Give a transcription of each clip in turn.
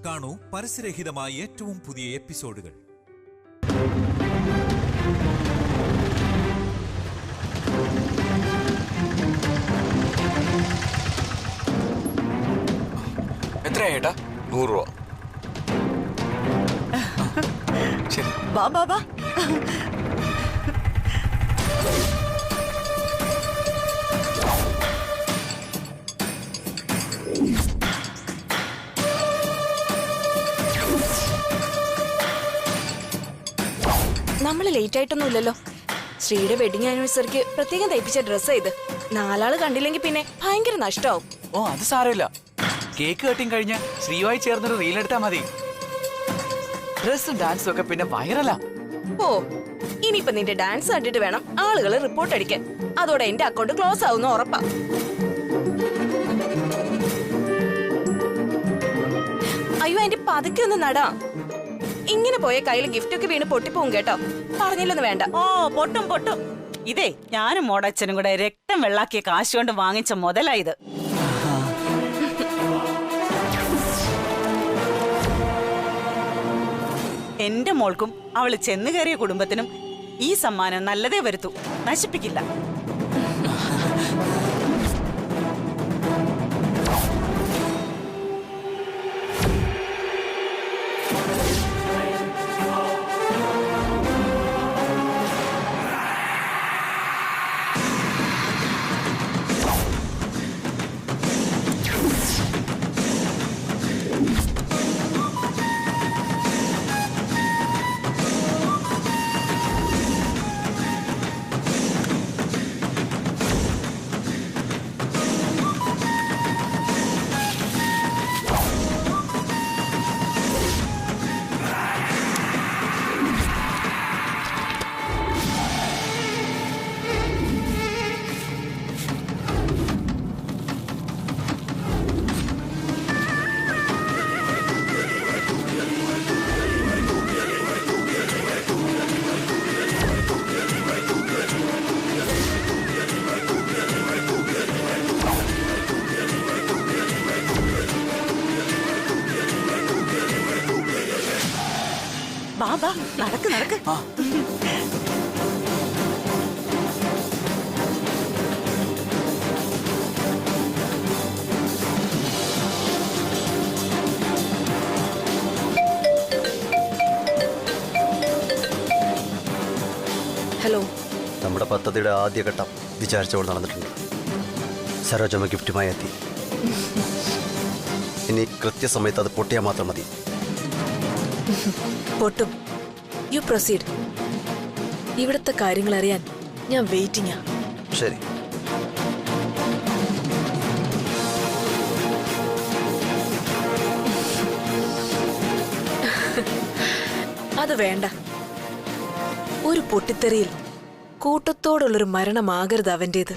കാണൂ പരസ്യരഹിതമായ ഏറ്റവും പുതിയ എപ്പിസോഡുകൾ. എത്രയാ? 100 രൂപ. ശരി. വാ വാ വാ. നമ്മള് ലേറ്റ് ആയിട്ടൊന്നുമില്ലല്ലോ. ശ്രീയുടെ വെഡിങ് ആനിവേഴ്സറിക്ക് പ്രത്യേകം തയ്പ്പിച്ച ഡ്രസ്സാ ഇത്. 4 ആള് കണ്ടില്ലെങ്കിൽ പിന്നെ ഭയങ്കര നഷ്ടമാവും. ഓ, അത് സാരമില്ല. കേക്ക് കട്ടിങ് കഴിഞ്ഞ് ശ്രീയുമായി ചേർന്നൊരു റീൽ എടുത്താൽ മതി. ഡ്രസ്സും ഡാൻസും ഒക്കെ പിന്നെ വൈറലാ. ഓ, ഇനിയിപ്പൊ നിന്റെ ഡാൻസ് കണ്ടിട്ട് വേണം ആളുകള് റിപ്പോർട്ട് അടിക്കാൻ. അതോടെ എന്റെ അക്കൗണ്ട് ക്ലോസ് ആവുന്ന ഉറപ്പാ. അയ്യോ, എന്റെ പതുക്കെ ഒന്ന് നടാ. ഇങ്ങനെ പോയ കയ്യിൽ ഗിഫ്റ്റ് ഒക്കെ വീണ് പൊട്ടിപ്പോവും കേട്ടോ. പറഞ്ഞില്ലെന്ന് വേണ്ട. ഓ, പൊട്ടും പൊട്ടും. ഇതേ ഞാനും മോടച്ഛനും കൂടെ രക്തം വെള്ളാക്കിയ കാശ് കൊണ്ട് വാങ്ങിച്ച മുതലായത്. എന്റെ മോൾക്കും അവള് ചെന്നു കയറിയ കുടുംബത്തിനും ഈ സമ്മാനം നല്ലതേ വരുത്തൂ, നശിപ്പിക്കില്ല. ബാബാ, നടക്ക് നടക്ക്. ഹലോ. നമ്മുടെ പദ്ധതിയുടെ ആദ്യഘട്ടം വിചാരിച്ചവൾ നടന്നിട്ടുണ്ട്. സരോജമ്മ ഗിഫ്റ്റുമായി എത്തി. ഇനി കൃത്യസമയത്ത് അത് പൊട്ടിയാൽ മാത്രം മതി. പൊട്ടും. You proceed. ഇവിടുത്തെ കാര്യങ്ങൾ അറിയാൻ ഞാൻ വെയിറ്റിംഗാ. ശരി. അത് വേണ്ട. ഒരു പൊട്ടിത്തെറിയിൽ കൂട്ടത്തോടുള്ളൊരു മരണമാകരുത് അവന്റേത്.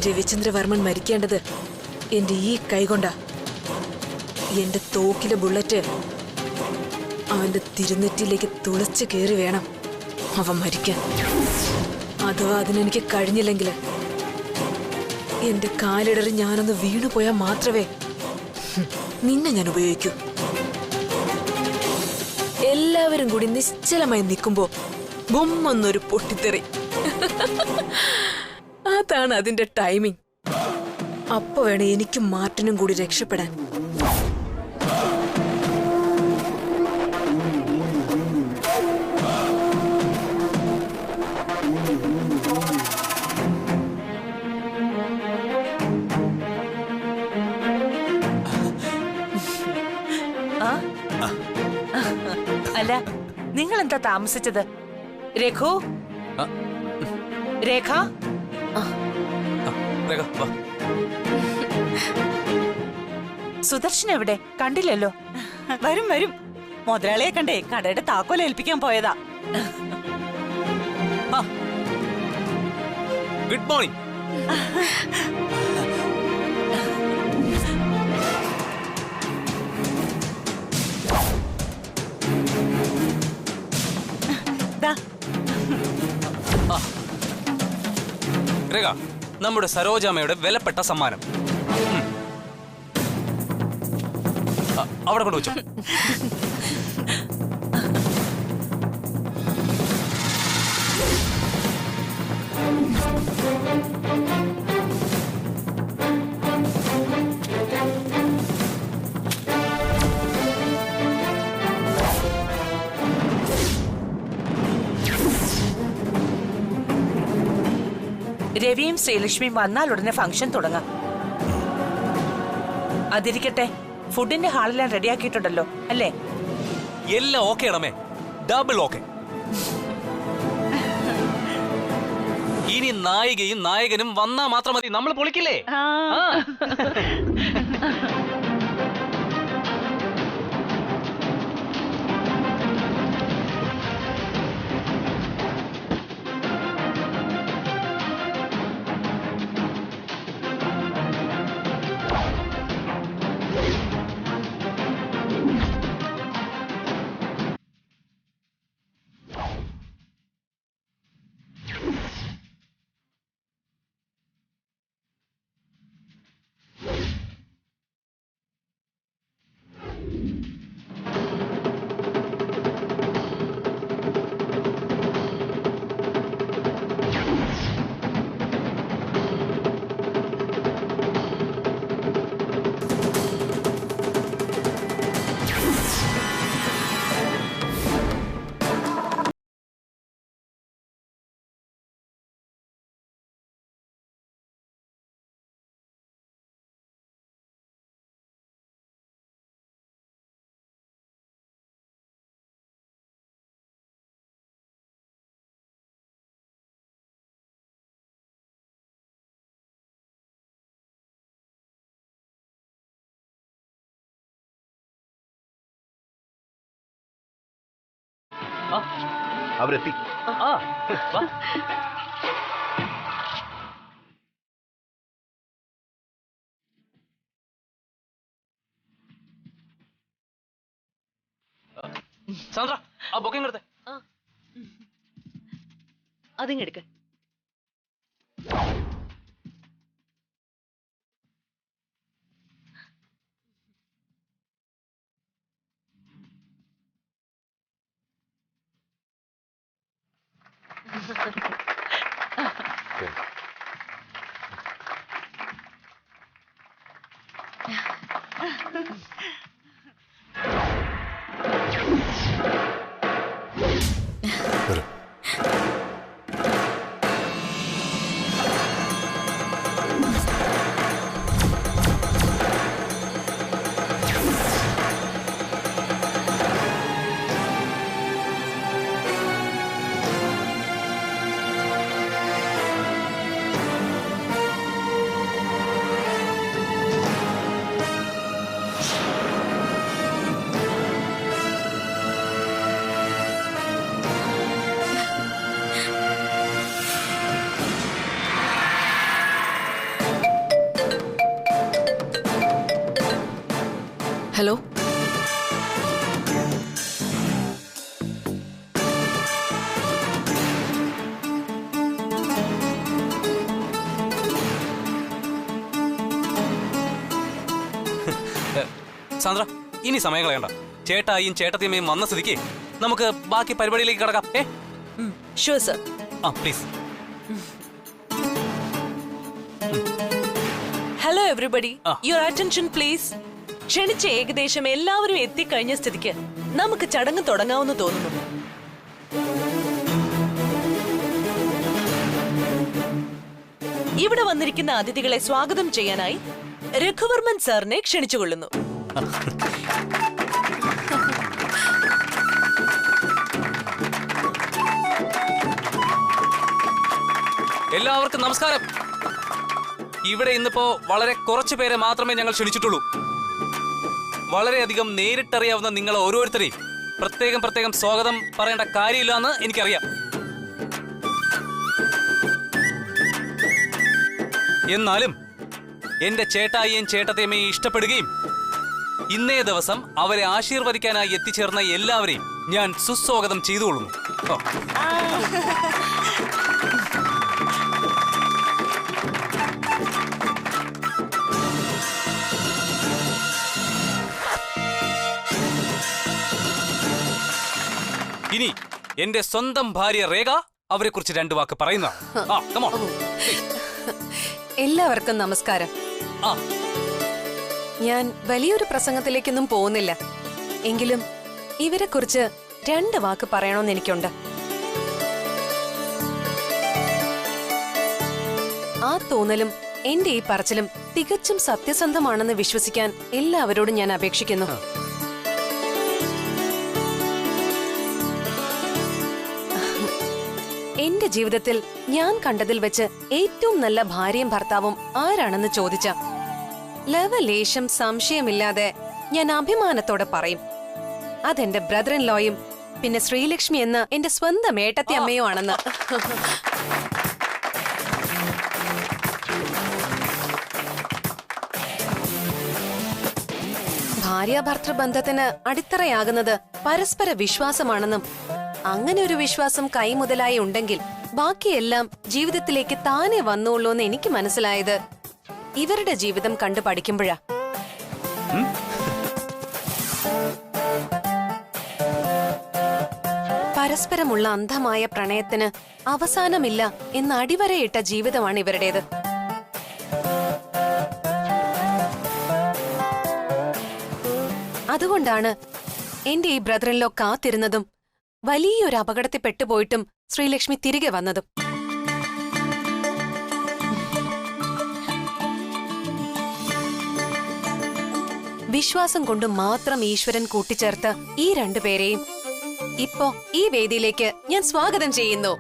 രവിചന്ദ്രവർമ്മൻ മരിക്കേണ്ടത് എന്റെ ഈ കൈകൊണ്ടാ. എന്റെ തോക്കിലെ ബുള്ളറ്റ് അവന്റെ തിരുനെറ്റിയിലേക്ക് തുളച്ചു കയറി വേണം അവൻ മരിക്കാൻ. അഥവാ അതിനെനിക്ക് കഴിഞ്ഞില്ലെങ്കിൽ എന്റെ കാലിടറി ഞാനൊന്ന് വീണുപോയാൽ മാത്രമേ നിന്നെ ഞാൻ ഉപയോഗിക്കൂ. എല്ലാവരും കൂടി നിശ്ചലമായി നിൽക്കുമ്പോ ബൊമ്മൊന്നൊരു പൊട്ടിത്തെറി. അതാണ് അതിന്റെ ടൈമിംഗ്. അപ്പൊ വേണം എനിക്കും മാർട്ടിനും കൂടി രക്ഷപ്പെടാൻ. അല്ല, നിങ്ങൾ എന്താ താമസിച്ചത്? രഘു, രേഖ, സുദർശൻ എവിടെ? കണ്ടില്ലല്ലോ. വരും വരും. മുതലാളിയെ കണ്ടേ കടയുടെ താക്കോൽ ഏൽപ്പിക്കാൻ പോയതാ. Good morning. രേഖ, നമ്മുടെ സരോജാമ്മയുടെ വിലപ്പെട്ട സമ്മാനം. അവിടെ കൊണ്ട് വെച്ചോ. രവിയും ശ്രീലക്ഷ്മിയും വന്നാൽ ഉടനെ ഫംഗ്ഷൻ തുടങ്ങാം. അതിരിക്കട്ടെ, ഫുഡിന്റെ ഹാളെല്ലാം റെഡിയാക്കിയിട്ടുണ്ടല്ലോ അല്ലേ? എല്ലാം ഓക്കെ ആണമേ, ഡബിൾ ഓക്കെ. ഇനി നായികയും നായകനും വന്നാ മാത്രം മതി, നമ്മൾ പൊളിക്കില്ലേ? അവരെത്തി. സാന്ദ്ര, ആ ബുക്കിംഗ് എടുത്തേ. അതിങ്ങെടുക്ക. ഹലോ, സാന്ദ്ര, ഇനി സമയം കളയണ്ട. ചേട്ടായും ചേട്ടത്തിയമ്മയും വന്ന സ്ഥിതിക്ക് നമുക്ക് ബാക്കി പരിപാടിയിലേക്ക് കിടക്കാം. Sure sir. Please. Hello everybody, your attention please. ക്ഷണിച്ച ഏകദേശം എല്ലാവരും എത്തിക്കഴിഞ്ഞ സ്ഥിതിക്ക് നമുക്ക് ചടങ്ങ് തുടങ്ങാമെന്ന് തോന്നുന്നു. ഇവിടെ വന്നിരിക്കുന്ന അതിഥികളെ സ്വാഗതം ചെയ്യാനായി രഘുവർമ്മൻ സാറിനെ ക്ഷണിച്ചുകൊള്ളുന്നു. എല്ലാവർക്കും നമസ്കാരം. ഇവിടെ ഇന്നിപ്പോ വളരെ കുറച്ചു പേരെ മാത്രമേ ഞങ്ങൾ ക്ഷണിച്ചിട്ടുള്ളൂ. വളരെയധികം നേരിട്ടറിയാവുന്ന നിങ്ങൾ ഓരോരുത്തരെയും പ്രത്യേകം പ്രത്യേകം സ്വാഗതം പറയേണ്ട കാര്യമില്ല എന്ന് എനിക്കറിയാം. എന്നാലും എന്റെ ചേട്ടായിയും ചേട്ടത്തെയും ഇഷ്ടപ്പെടുകയും ഇന്നേ ദിവസം അവരെ ആശീർവദിക്കാനായി എത്തിച്ചേർന്ന എല്ലാവരെയും ഞാൻ സുസ്വാഗതം ചെയ്തുകൊള്ളുന്നു. ഇനി എന്റെ സ്വന്തം ഭാര്യ രേഖ അവരെ കുറിച്ച് 2 വാക്ക് പറയുന്ന. എല്ലാവർക്കും നമസ്കാരം. ഞാൻ വലിയൊരു പ്രസംഗത്തിലേക്കൊന്നും പോകുന്നില്ല. എങ്കിലും ഇവരെ കുറിച്ച് 2 വാക്ക് പറയണമെന്ന് എനിക്കുണ്ട്. ആ തോന്നലും എന്റെ ഈ പറച്ചിലും തികച്ചും സത്യസന്ധമാണെന്ന് വിശ്വസിക്കാൻ എല്ലാവരോടും ഞാൻ അപേക്ഷിക്കുന്നു. എന്റെ ജീവിതത്തിൽ ഞാൻ കണ്ടതിൽ വെച്ച് ഏറ്റവും നല്ല ഭാര്യയും ഭർത്താവും ആരാണെന്ന് ചോദിച്ച ലവലേശം സംശയമില്ലാതെ ഞാൻ അഭിമാനത്തോടെ പറയും അതെന്റെ ബ്രദർ ഇൻ ലോയും പിന്നെ ശ്രീലക്ഷ്മി എന്ന എന്റെ സ്വന്തം ഏട്ടത്തി അമ്മയോ ആണെന്ന്. ഭാര്യാഭർത്തൃ ബന്ധത്തിന് അടിത്തറയാകുന്നത് പരസ്പര വിശ്വാസമാണെന്നും അങ്ങനെ ഒരു വിശ്വാസം കൈമുതലായി ഉണ്ടെങ്കിൽ ബാക്കിയെല്ലാം ജീവിതത്തിലേക്ക് താനെ വന്നുള്ളൂ എന്ന് എനിക്ക് മനസ്സിലായത് ഇവരുടെ ജീവിതം കണ്ടു പഠിക്കുമ്പോഴാ. പരസ്പരമുള്ള അന്ധമായ പ്രണയത്തിന് അവസാനമില്ല എന്ന് അടിവരയിട്ട ജീവിതമാണ് ഇവരുടേത്. അതുകൊണ്ടാണ് എന്റെ ഈ ബ്രദർ ഇൻ ലോ കാത്തിരുന്നതും വലിയൊരു അപകടത്തിൽ പെട്ടുപോയിട്ടും ശ്രീലക്ഷ്മി തിരികെ വന്നതും. വിശ്വാസം കൊണ്ട് മാത്രം ഈശ്വരൻ കൂട്ടിച്ചേർത്ത ഈ 2 പേരെയും ഇപ്പോ ഈ വേദിയിലേക്ക് ഞാൻ സ്വാഗതം ചെയ്യുന്നു.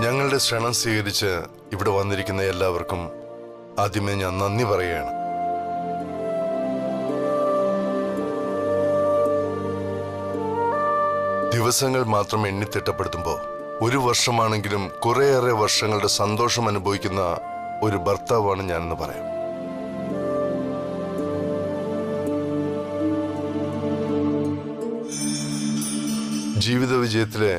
ഞങ്ങളുടെ ക്ഷണം സ്വീകരിച്ച് ഇവിടെ വന്നിരിക്കുന്ന എല്ലാവർക്കും ആദ്യമേ ഞാൻ നന്ദി പറയുകയാണ്. ദിവസങ്ങൾ മാത്രം എണ്ണിത്തിട്ടപ്പെടുത്തുമ്പോൾ 1 വർഷമാണെങ്കിലും കുറേയേറെ വർഷങ്ങളുടെ സന്തോഷം അനുഭവിക്കുന്ന ഒരു ഭർത്താവാണ് ഞാനെന്ന് പറയാം. ജീവിത വിജയത്തിലെ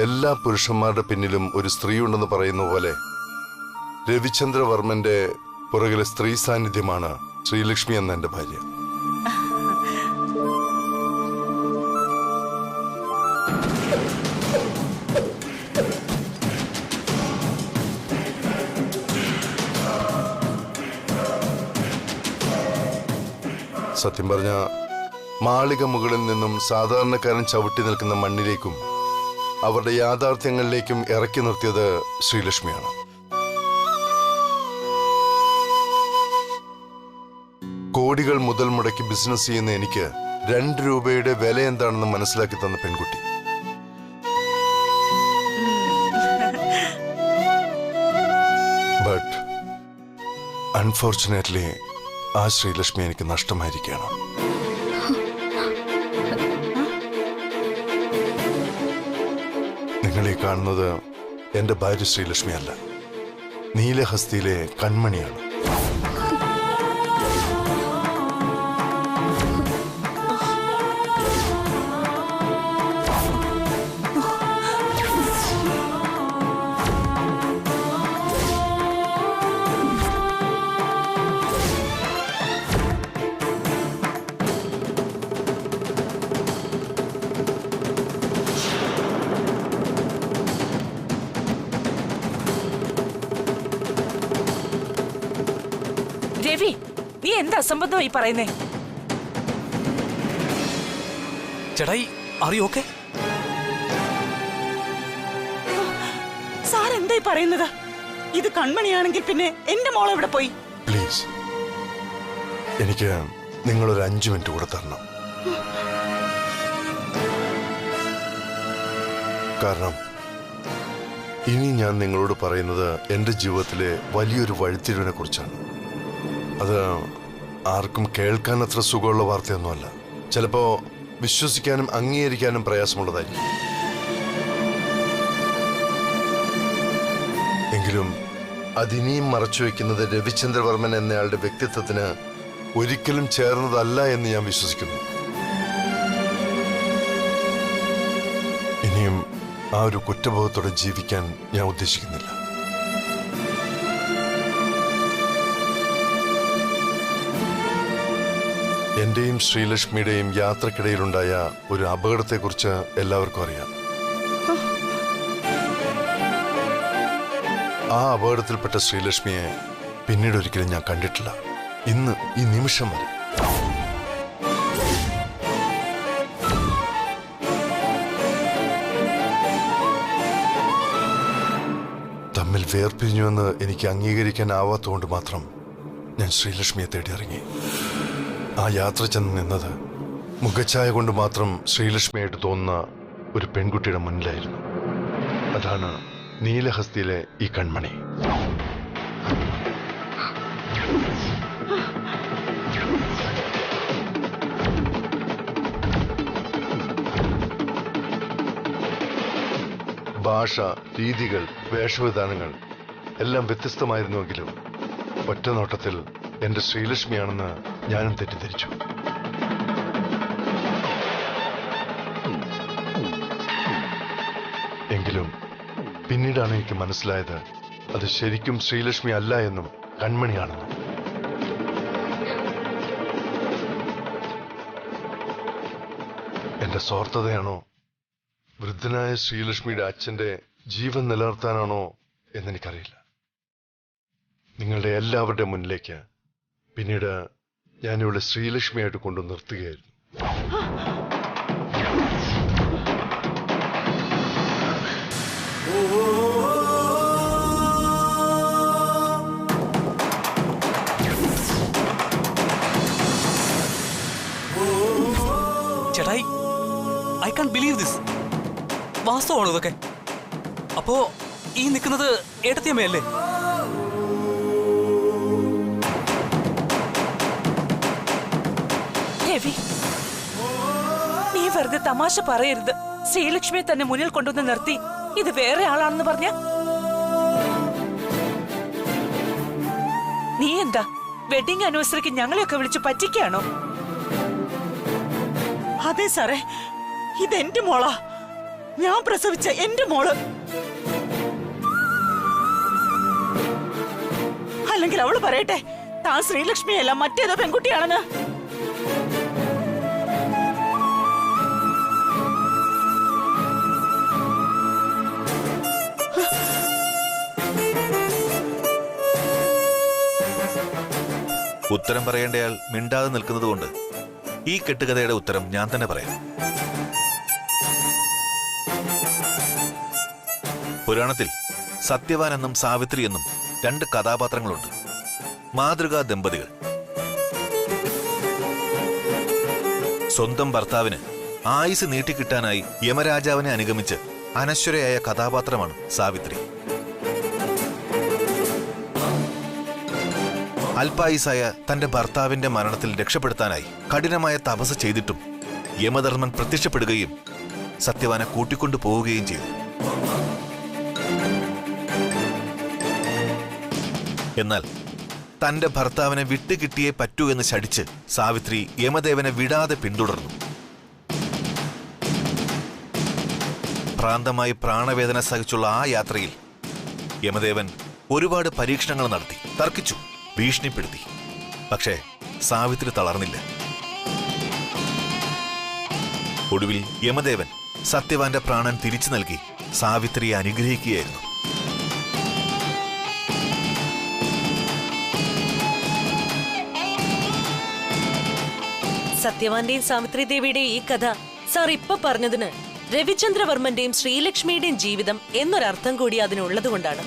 എല്ലാ പുരുഷന്മാരുടെ പിന്നിലും ഒരു സ്ത്രീ ഉണ്ടെന്ന് പറയുന്ന പോലെ രവിചന്ദ്രവർമ്മന്റെ പുറകിലെ സ്ത്രീ സാന്നിധ്യമാണ് ശ്രീലക്ഷ്മി എന്ന എന്റെ ഭാര്യ. സത്യം പറഞ്ഞ മാളിക മുകളിൽ നിന്നും സാധാരണക്കാരൻ ചവിട്ടി നിൽക്കുന്ന മണ്ണിലേക്കും അവരുടെ യാഥാർത്ഥ്യങ്ങളിലേക്കും ഇറക്കി നിർത്തിയത് ശ്രീലക്ഷ്മിയാണ്. കോടികൾ മുതൽ മുടക്കി ബിസിനസ് ചെയ്യുന്ന എനിക്ക് 2 രൂപയുടെ വില എന്താണെന്ന് മനസ്സിലാക്കി തന്ന പെൺകുട്ടി. ബട്ട് അൺഫോർച്ചുനേറ്റ്ലി ആ ശ്രീലക്ഷ്മി എനിക്ക് നഷ്ടമായിരിക്കുകയാണ്. നിങ്ങളീ കാണുന്നത് എന്റെ ഭാര്യ ശ്രീലക്ഷ്മി അല്ല, നീലഹസ്തിയിലെ കൺമണിയാണ്. രവി, നീ എന്താ അസംബന്ധമായി പറയുന്നേ? ചേട്ടായി, ആർ യു ഓക്കേ? സാർ എന്തായി പറയുന്നത്? ഇത് കൺമണിയാണെങ്കിൽ പിന്നെ എന്റെ മോൾ എവിടെ പോയി? പ്ലീസ്, എനിക്ക് നിങ്ങളൊരു 5 മിനിറ്റ് കൂടെ തരണം. കാരണം ഇനി ഞാൻ നിങ്ങളോട് പറയുന്നത് എന്റെ ജീവിതത്തിലെ വലിയൊരു വഴിത്തിരിവിനെ കുറിച്ചാണ്. അത് ആർക്കും കേൾക്കാൻ അത്ര സുഖമുള്ള വാർത്തയൊന്നുമല്ല. ചിലപ്പോ വിശ്വസിക്കാനും അംഗീകരിക്കാനും പ്രയാസമുള്ളതായിരിക്കും. എങ്കിലും അതിനെയും മറച്ചുവെക്കുന്നത് രവിചന്ദ്രവർമ്മൻ എന്നയാളുടെ വ്യക്തിത്വത്തിന് ഒരിക്കലും ചേർന്നതല്ല എന്ന് ഞാൻ വിശ്വസിക്കുന്നു. ഇനിയും ആ ഒരു കുറ്റബോധത്തോടെ ജീവിക്കാൻ ഞാൻ ഉദ്ദേശിക്കുന്നില്ല. എന്റെയും ശ്രീലക്ഷ്മിയുടെയും യാത്രക്കിടയിലുണ്ടായ ഒരു അപകടത്തെക്കുറിച്ച് എല്ലാവർക്കും അറിയാം. ആ അപകടത്തിൽപ്പെട്ട ശ്രീലക്ഷ്മിയെ പിന്നീട് ഒരിക്കലും ഞാൻ കണ്ടിട്ടില്ല. ഇന്ന് ഈ നിമിഷം വരെ. തമ്മിൽ വേർപിരിഞ്ഞുവെന്ന് എനിക്ക് അംഗീകരിക്കാനാവാത്തതുകൊണ്ട് മാത്രം ഞാൻ ശ്രീലക്ഷ്മിയെ തേടി ഇറങ്ങി. ആ യാത്ര ചെന്ന് നിന്നത് മുഖച്ഛായ കൊണ്ട് മാത്രം ശ്രീലക്ഷ്മിയായിട്ട് തോന്നുന്ന ഒരു പെൺകുട്ടിയുടെ മുന്നിലായിരുന്നു. അതാണ് നീലഹസ്തിയിലെ ഈ കൺമണി. ഭാഷ, രീതികൾ, വേഷവിധാനങ്ങൾ എല്ലാം വ്യത്യസ്തമായിരുന്നുവെങ്കിലും ഒറ്റ നോട്ടത്തിൽ എന്റെ ശ്രീലക്ഷ്മിയാണെന്ന് ഞാനും തെറ്റിദ്ധരിച്ചു. എങ്കിലും പിന്നീടാണ് എനിക്ക് മനസ്സിലായത് അത് ശരിക്കും ശ്രീലക്ഷ്മി അല്ല എന്നും കൺമണിയാണെന്നും. എന്റെ സ്വാർത്ഥതയാണോ, വൃദ്ധനായ ശ്രീലക്ഷ്മിയുടെ അച്ഛന്റെ ജീവൻ നിലനിർത്താനാണോ എന്നെനിക്കറിയില്ല. നിങ്ങളുടെ എല്ലാവരുടെ മുന്നിലേക്ക് പിന്നീട് ഞാനിവിടെ ശ്രീലക്ഷ്മിയായിട്ട് കൊണ്ടു നിർത്തുകയായിരുന്നു. ചേട്ടായി, ഐ കാൻ ബിലീവ് ദിസ്. വാസ്തവമാണോ ഇതൊക്കെ? അപ്പോ ഈ നിൽക്കുന്നത് ഏട്ടത്തിയമ്മയല്ലേ? രവി, നീ വെറുതെ തമാശ പറയരുത്. ശ്രീലക്ഷ്മിയെ തന്നെ മുന്നിൽ കൊണ്ടുവന്ന് നിർത്തി ഇത് വേറെ ആളാണെന്ന് പറഞ്ഞ നീ എന്താ വെഡിങ് ആനിവേഴ്സറിക്ക് ഞങ്ങളെയൊക്കെ വിളിച്ച് പറ്റിക്കാണോ? അതെ സാറേ, ഇതെന്റെ മോളാ. ഞാൻ പ്രസവിച്ച എന്റെ മോള്. അല്ലെങ്കിൽ അവള് പറയട്ടെ താൻ ശ്രീലക്ഷ്മിയല്ല മറ്റേതോ പെൺകുട്ടിയാണെന്ന്. ഉത്തരം പറയേണ്ടയാൾ മിണ്ടാതെ നിൽക്കുന്നത് കൊണ്ട് ഈ കെട്ടുകഥയുടെ ഉത്തരം ഞാൻ തന്നെ പറയാം. പുരാണത്തിൽ സത്യവാൻ എന്നും സാവിത്രി എന്നും രണ്ട് കഥാപാത്രങ്ങളുണ്ട്. മാതൃകാ ദമ്പതികൾ. സ്വന്തം ഭർത്താവിന് ആയുസ് നീട്ടിക്കിട്ടാനായി യമരാജാവിനെ അനുഗമിച്ച് അനശ്വരയായ കഥാപാത്രമാണ് സാവിത്രി. അല്പായുസായ തന്റെ ഭർത്താവിന്റെ മരണത്തിൽ രക്ഷപ്പെടുത്താനായി കഠിനമായ തപസ് ചെയ്തിട്ടും യമധർമ്മൻ പ്രത്യക്ഷപ്പെടുകയും സത്യവാനെ കൂട്ടിക്കൊണ്ടു പോവുകയും ചെയ്തു. എന്നാൽ തന്റെ ഭർത്താവിനെ വിട്ടുകിട്ടിയേ പറ്റൂ എന്ന് ശഠിച്ച് സാവിത്രി യമദേവനെ വിടാതെ പിന്തുടർന്നു. ഭ്രാന്തമായി പ്രാണവേദന സഹിച്ചുള്ള ആ യാത്രയിൽ യമദേവൻ ഒരുപാട് പരീക്ഷണങ്ങൾ നടത്തി, തർക്കിച്ചു, ഭീഷണിപ്പെടുത്തി. പക്ഷേ സാവിത്രി തളർന്നില്ല. ഒടുവിൽ യമദേവൻ സത്യവാന്റെ പ്രാണൻ തിരിച്ചു നൽകി സാവിത്രിയെ അനുഗ്രഹിക്കുകയായിരുന്നു. സത്യവാന്റെയും സാവിത്രി ദേവിയുടെയും ഈ കഥ സാർ ഇപ്പൊ പറഞ്ഞതിന് രവിചന്ദ്രവർമ്മന്റെയും ശ്രീലക്ഷ്മിയുടെയും ജീവിതം എന്നൊരർത്ഥം കൂടി അതിനുള്ളത് കൊണ്ടാണ്.